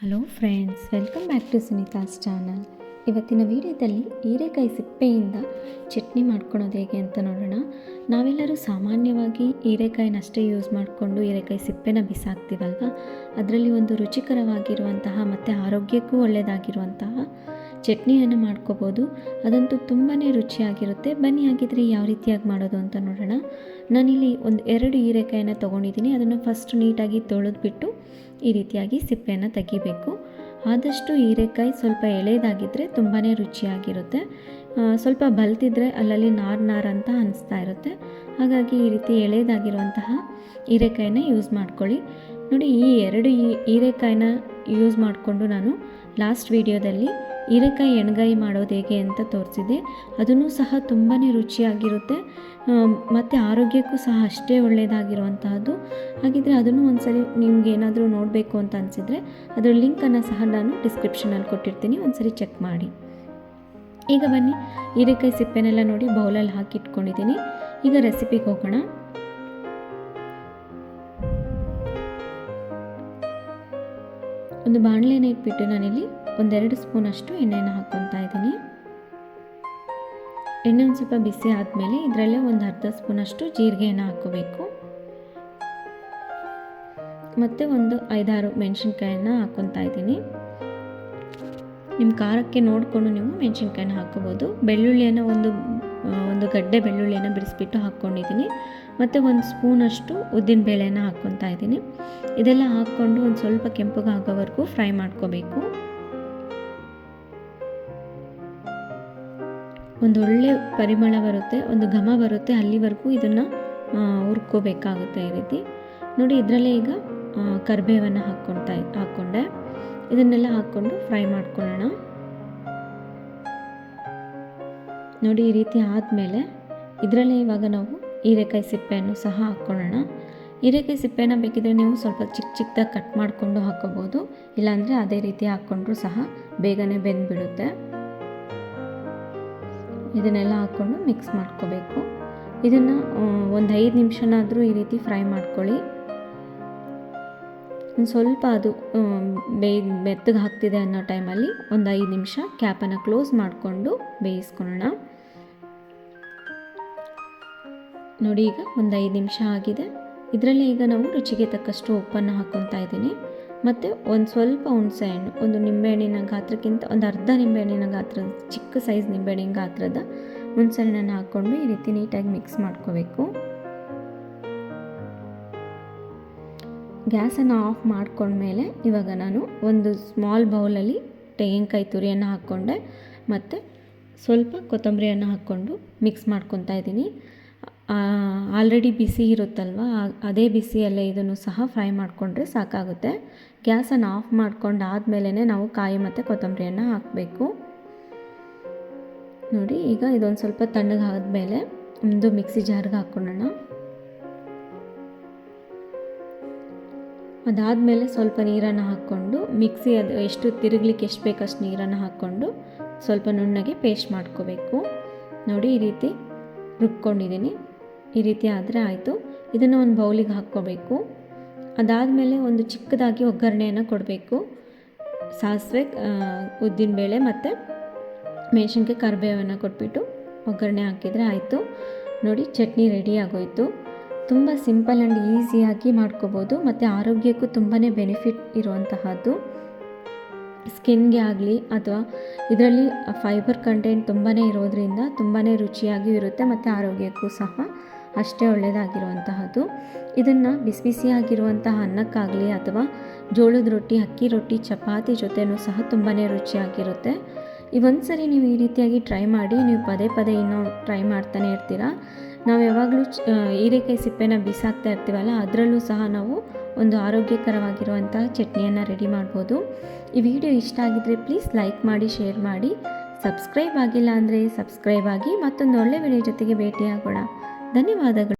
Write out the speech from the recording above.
Hello friends, welcome back to Sunita's channel. ಇವತ್ತಿನ ವಿಡಿಯೋದಲ್ಲಿ ಹೀರೆಕಾಯಿ ಸಿಪ್ಪೆಯಿಂದ ಚಟ್ನಿ ಮಾಡ್ಕೊಳೋದು ಹೇಗೆ ಅಂತ ನೋಡೋಣ. ನಾವೆಲ್ಲರೂ ಸಾಮಾನ್ಯವಾಗಿ ಹೀರೆಕಾಯಿನಷ್ಟೇ ಯೂಸ್ ಮಾಡಿಕೊಂಡು ಹೀರೆಕಾಯಿ ಸಿಪ್ಪೆನ ಬಿಸಾಕ್ತೀವಲ್ವ. ಅದರಲ್ಲಿ ಒಂದು ರುಚಿಕರವಾಗಿರುವಂತಹ ಮತ್ತು ಆರೋಗ್ಯಕ್ಕೂ ಒಳ್ಳೆಯದಾಗಿರುವಂತಹ ಚಟ್ನಿಯನ್ನು ಮಾಡ್ಕೋಬೋದು. ಅದಂತೂ ತುಂಬಾ ರುಚಿಯಾಗಿರುತ್ತೆ. ಬನ್ನಿ ಹಾಗಿದ್ರೆ ಯಾವ ರೀತಿಯಾಗಿ ಮಾಡೋದು ಅಂತ ನೋಡೋಣ. ನಾನಿಲ್ಲಿ 2 ಹೀರೆಕಾಯಿನ ತೊಗೊಂಡಿದ್ದೀನಿ. ಅದನ್ನು ಫಸ್ಟ್ ನೀಟಾಗಿ ತೊಳೆದ್ಬಿಟ್ಟು ಈ ರೀತಿಯಾಗಿ ಸಿಪ್ಪೆಯನ್ನು ತೆಗಿಬೇಕು. ಆದಷ್ಟು ಹೀರೆಕಾಯಿ ಸ್ವಲ್ಪ ಎಳೆದಾಗಿದ್ದರೆ ತುಂಬಾ ರುಚಿಯಾಗಿರುತ್ತೆ. ಸ್ವಲ್ಪ ಬಲ್ತಿದ್ರೆ ಅಲ್ಲಲ್ಲಿ ನಾರು ಅಂತ ಅನಿಸ್ತಾ ಇರುತ್ತೆ. ಹಾಗಾಗಿ ಈ ರೀತಿ ಎಳೆದಾಗಿರುವಂತಹ ಹೀರೆಕಾಯಿನ ಯೂಸ್ ಮಾಡ್ಕೊಳ್ಳಿ. ನೋಡಿ, ಈ 2 ಹೀರೆಕಾಯಿನ ಯೂಸ್ ಮಾಡಿಕೊಂಡು ನಾನು ಲಾಸ್ಟ್ ವಿಡಿಯೋದಲ್ಲಿ ಹೀರೆಕಾಯಿ ಎಣ್ಗಾಯಿ ಮಾಡೋದು ಹೇಗೆ ಅಂತ ತೋರಿಸಿದೆ. ಅದನ್ನು ಸಹ ತುಂಬಾ ರುಚಿಯಾಗಿರುತ್ತೆ ಮತ್ತು ಆರೋಗ್ಯಕ್ಕೂ ಸಹ ಅಷ್ಟೇ ಒಳ್ಳೆಯದಾಗಿರುವಂತಹದ್ದು. ಹಾಗಿದ್ರೆ ಅದನ್ನು ಒಂದ್ಸರಿ ನಿಮ್ಗೆ ಏನಾದರೂ ನೋಡಬೇಕು ಅಂತ ಅನಿಸಿದರೆ ಅದರ ಲಿಂಕನ್ನು ಸಹ ನಾನು ಡಿಸ್ಕ್ರಿಪ್ಷನಲ್ಲಿ ಕೊಟ್ಟಿರ್ತೀನಿ, ಒಂದ್ಸರಿ ಚೆಕ್ ಮಾಡಿ. ಈಗ ಬನ್ನಿ, ಹೀರೆಕಾಯಿ ಸಿಪ್ಪೆನೆಲ್ಲ ನೋಡಿ ಬೌಲಲ್ಲಿ ಹಾಕಿಟ್ಕೊಂಡಿದ್ದೀನಿ. ಈಗ ರೆಸಿಪಿಗೆ ಹೋಗೋಣ. ಒಂದು ಬಾಣಲೆನ ಇಟ್ಬಿಟ್ಟು ನಾನಿಲ್ಲಿ 1-2 ಸ್ಪೂನಷ್ಟು ಎಣ್ಣೆನ ಹಾಕ್ಕೊತಾ ಇದ್ದೀನಿ. ಎಣ್ಣೆ ಒಂದು ಸ್ವಲ್ಪ ಬಿಸಿ ಆದಮೇಲೆ ಇದರಲ್ಲೇ ಒಂದು ಅರ್ಧ ಸ್ಪೂನಷ್ಟು ಜೀರಿಗೆಯನ್ನು ಹಾಕ್ಕೋಬೇಕು. ಮತ್ತು ಒಂದು 5-6 ಮೆಣಸಿನ್ಕಾಯನ್ನು ಹಾಕ್ಕೊತಾ ಇದ್ದೀನಿ. ನಿಮ್ಮ ಖಾರಕ್ಕೆ ನೋಡಿಕೊಂಡು ನೀವು ಮೆಣಸಿನ್ಕಾಯಿನ ಹಾಕ್ಕೋಬೋದು. ಬೆಳ್ಳುಳ್ಳಿಯನ್ನು ಒಂದು ಗಡ್ಡೆ ಬೆಳ್ಳುಳ್ಳಿಯನ್ನು ಬಿಡಿಸ್ಬಿಟ್ಟು ಹಾಕ್ಕೊಂಡಿದ್ದೀನಿ. ಮತ್ತು 1 ಸ್ಪೂನಷ್ಟು ಉದ್ದಿನಬೇಳೆನ ಹಾಕ್ಕೊತಾ ಇದ್ದೀನಿ. ಇದೆಲ್ಲ ಹಾಕ್ಕೊಂಡು ಒಂದು ಸ್ವಲ್ಪ ಕೆಂಪಗಾಗೋವರೆಗೂ ಫ್ರೈ ಮಾಡ್ಕೋಬೇಕು. ಒಂದು ಒಳ್ಳೆ ಪರಿಮಳ ಬರುತ್ತೆ, ಒಂದು ಘಮ ಬರುತ್ತೆ, ಅಲ್ಲಿವರೆಗೂ ಇದನ್ನು ಹುರ್ಕೋಬೇಕಾಗುತ್ತೆ. ಈ ರೀತಿ ನೋಡಿ, ಇದರಲ್ಲೇ ಈಗ ಕರಿಬೇವನ್ನು ಹಾಕ್ಕೊಂಡೆ. ಇದನ್ನೆಲ್ಲ ಹಾಕ್ಕೊಂಡು ಫ್ರೈ ಮಾಡ್ಕೊಳ್ಳೋಣ. ನೋಡಿ, ಈ ರೀತಿ ಆದಮೇಲೆ ಇದರಲ್ಲೇ ಇವಾಗ ನಾವು ಹೀರೆಕಾಯಿ ಸಿಪ್ಪೆಯನ್ನು ಸಹ ಹಾಕ್ಕೊಳ್ಳೋಣ. ಹೀರೆಕಾಯಿ ಸಿಪ್ಪೆನ ಬೇಕಿದ್ರೆ ನೀವು ಸ್ವಲ್ಪ ಚಿಕ್ಕದಾಗಿ ಕಟ್ ಮಾಡಿಕೊಂಡು ಹಾಕ್ಕೋಬೋದು. ಇಲ್ಲಾಂದರೆ ಅದೇ ರೀತಿ ಹಾಕ್ಕೊಂಡ್ರೂ ಸಹ ಬೇಗನೆ ಬೆಂದ್ಬಿಡುತ್ತೆ. ಇದನ್ನೆಲ್ಲ ಹಾಕ್ಕೊಂಡು ಮಿಕ್ಸ್ ಮಾಡ್ಕೋಬೇಕು. ಇದನ್ನು ಒಂದು 5 ನಿಮಿಷನಾದರೂ ಈ ರೀತಿ ಫ್ರೈ ಮಾಡ್ಕೊಳ್ಳಿ. ಒಂದು ಸ್ವಲ್ಪ ಅದು ಮೆತ್ತಗೆ ಹಾಕ್ತಿದೆ ಅನ್ನೋ ಟೈಮಲ್ಲಿ ಒಂದು 5 ನಿಮಿಷ ಕ್ಯಾಪನ್ನು ಕ್ಲೋಸ್ ಮಾಡಿಕೊಂಡು ಬೇಯಿಸ್ಕೊಳ್ಳೋಣ. ನೋಡಿ, ಈಗ ಒಂದು 5 ನಿಮಿಷ ಆಗಿದೆ. ಇದರಲ್ಲೇ ಈಗ ನಾವು ರುಚಿಗೆ ತಕ್ಕಷ್ಟು ಉಪ್ಪನ್ನು ಹಾಕ್ಕೊತಾ ಇದ್ದೀನಿ. ಮತ್ತು ಒಂದು ಸ್ವಲ್ಪ ಹುಣಸೆಹಣ್ಣು, ಒಂದು ನಿಂಬೆಹಣ್ಣಿನ ಗಾತ್ರಕ್ಕಿಂತ ಒಂದು ಅರ್ಧ ನಿಂಬೆಹಣ್ಣಿನ ಗಾತ್ರದ, ಚಿಕ್ಕ ಸೈಜ್ ನಿಂಬೆಹಣ್ಣಿನ ಗಾತ್ರದ ಹುಣಸೆಹಣ್ಣನ್ನು ಹಾಕ್ಕೊಂಡು ಈ ರೀತಿ ನೀಟಾಗಿ ಮಿಕ್ಸ್ ಮಾಡ್ಕೋಬೇಕು. ಗ್ಯಾಸನ್ನು ಆಫ್ ಮಾಡ್ಕೊಂಡ್ಮೇಲೆ ಇವಾಗ ನಾನು ಒಂದು ಸ್ಮಾಲ್ ಬೌಲಲ್ಲಿ ತೆಂಗಿನಕಾಯಿ ತುರಿಯನ್ನು ಹಾಕ್ಕೊಂಡೆ ಮತ್ತು ಸ್ವಲ್ಪ ಕೊತ್ತಂಬರಿಯನ್ನು ಹಾಕ್ಕೊಂಡು ಮಿಕ್ಸ್ ಮಾಡ್ಕೊತಾ ಇದ್ದೀನಿ. ಆಲ್ರೆಡಿ ಬಿಸಿ ಇರುತ್ತಲ್ವ, ಅದೇ ಬಿಸಿಯಲ್ಲೇ ಇದನ್ನು ಸಹ ಫ್ರೈ ಮಾಡಿಕೊಂಡ್ರೆ ಸಾಕಾಗುತ್ತೆ. ಗ್ಯಾಸನ್ನು ಆಫ್ ಮಾಡ್ಕೊಂಡಾದ್ಮೇಲೆ ನಾವು ಕಾಯಿ ಮತ್ತು ಕೊತ್ತಂಬರಿಯನ್ನು ಹಾಕಬೇಕು. ನೋಡಿ, ಈಗ ಇದೊಂದು ಸ್ವಲ್ಪ ತಣ್ಣಗಾದ್ಮೇಲೆ ಒಂದು ಮಿಕ್ಸಿ ಜಾರ್ಗೆ ಹಾಕ್ಕೊಳ್ಳೋಣ. ಅದಾದಮೇಲೆ ಸ್ವಲ್ಪ ನೀರನ್ನು ಹಾಕ್ಕೊಂಡು ಮಿಕ್ಸಿ ಅದು ಎಷ್ಟು ತಿರುಗಲಿಕ್ಕೆ ಎಷ್ಟು ಬೇಕಷ್ಟು ನೀರನ್ನು ಹಾಕ್ಕೊಂಡು ಸ್ವಲ್ಪ ನುಣ್ಣಗೆ ಪೇಸ್ಟ್ ಮಾಡ್ಕೋಬೇಕು. ನೋಡಿ, ಈ ರೀತಿ ರುಬ್ಕೊಂಡಿದ್ದೀನಿ. ಈ ರೀತಿ ಆದರೆ ಆಯಿತು. ಇದನ್ನು ಒಂದು ಬೌಲಿಗೆ ಹಾಕ್ಕೋಬೇಕು. ಅದಾದಮೇಲೆ ಒಂದು ಚಿಕ್ಕದಾಗಿ ಒಗ್ಗರಣೆಯನ್ನು ಕೊಡಬೇಕು. ಸಾಸಿವೆ, ಉದ್ದಿನಬೇಳೆ ಮತ್ತು ಮೆಣಸಿನ್ಕಾಯಿ, ಕರಿಬೇವನ್ನು ಕೊಟ್ಬಿಟ್ಟು ಒಗ್ಗರಣೆ ಹಾಕಿದರೆ ಆಯಿತು. ನೋಡಿ, ಚಟ್ನಿ ರೆಡಿ ಆಗೋಯಿತು. ತುಂಬ ಸಿಂಪಲ್ ಆ್ಯಂಡ್ ಈಸಿಯಾಗಿ ಮಾಡ್ಕೋಬೋದು ಮತ್ತು ಆರೋಗ್ಯಕ್ಕೂ ತುಂಬಾ ಬೆನಿಫಿಟ್ ಇರುವಂತಹದ್ದು. ಸ್ಕಿನ್ಗೆ ಆಗಲಿ ಅಥವಾ ಇದರಲ್ಲಿ ಫೈಬರ್ ಕಂಟೆಂಟ್ ತುಂಬಾ ಇರೋದರಿಂದ ತುಂಬಾ ರುಚಿಯಾಗಿಯೂ ಇರುತ್ತೆ ಮತ್ತು ಆರೋಗ್ಯಕ್ಕೂ ಸಹ ಅಷ್ಟೇ ಒಳ್ಳೆಯದಾಗಿರುವಂತಹದ್ದು. ಇದನ್ನು ಬಿಸಿ ಬಿಸಿಯಾಗಿರುವಂತಹ ಅನ್ನಕ್ಕಾಗಲಿ ಅಥವಾ ಜೋಳದ ರೊಟ್ಟಿ, ಅಕ್ಕಿ ರೊಟ್ಟಿ, ಚಪಾತಿ ಜೊತೆನೂ ಸಹ ತುಂಬಾ ರುಚಿಯಾಗಿರುತ್ತೆ. ಒಂದ್ಸರಿ ನೀವು ಈ ರೀತಿಯಾಗಿ ಟ್ರೈ ಮಾಡಿ, ನೀವು ಪದೇ ಪದೇ ಇನ್ನೂ ಟ್ರೈ ಮಾಡ್ತಾನೆ ಇರ್ತೀರ. ನಾವು ಯಾವಾಗಲೂ ಹೀರೆಕಾಯಿ ಸಿಪ್ಪೆನ ಬಿಸಾಕ್ತಾ ಇರ್ತೀವಲ್ಲ, ಅದರಲ್ಲೂ ಸಹ ನಾವು ಒಂದು ಆರೋಗ್ಯಕರವಾಗಿರುವಂತಹ ಚಟ್ನಿಯನ್ನು ರೆಡಿ ಮಾಡ್ಬೋದು. ಈ ವಿಡಿಯೋ ಇಷ್ಟ ಆಗಿದ್ದರೆ ಪ್ಲೀಸ್ ಲೈಕ್ ಮಾಡಿ, ಶೇರ್ ಮಾಡಿ. ಸಬ್ಸ್ಕ್ರೈಬ್ ಆಗಿಲ್ಲ ಅಂದರೆ ಸಬ್ಸ್ಕ್ರೈಬ್ ಆಗಿ. ಮತ್ತೊಂದು ಒಳ್ಳೆ ವಿಡಿಯೋ ಜೊತೆಗೆ ಭೇಟಿಯಾಗೋಣ. ಧನ್ಯವಾದಗಳು.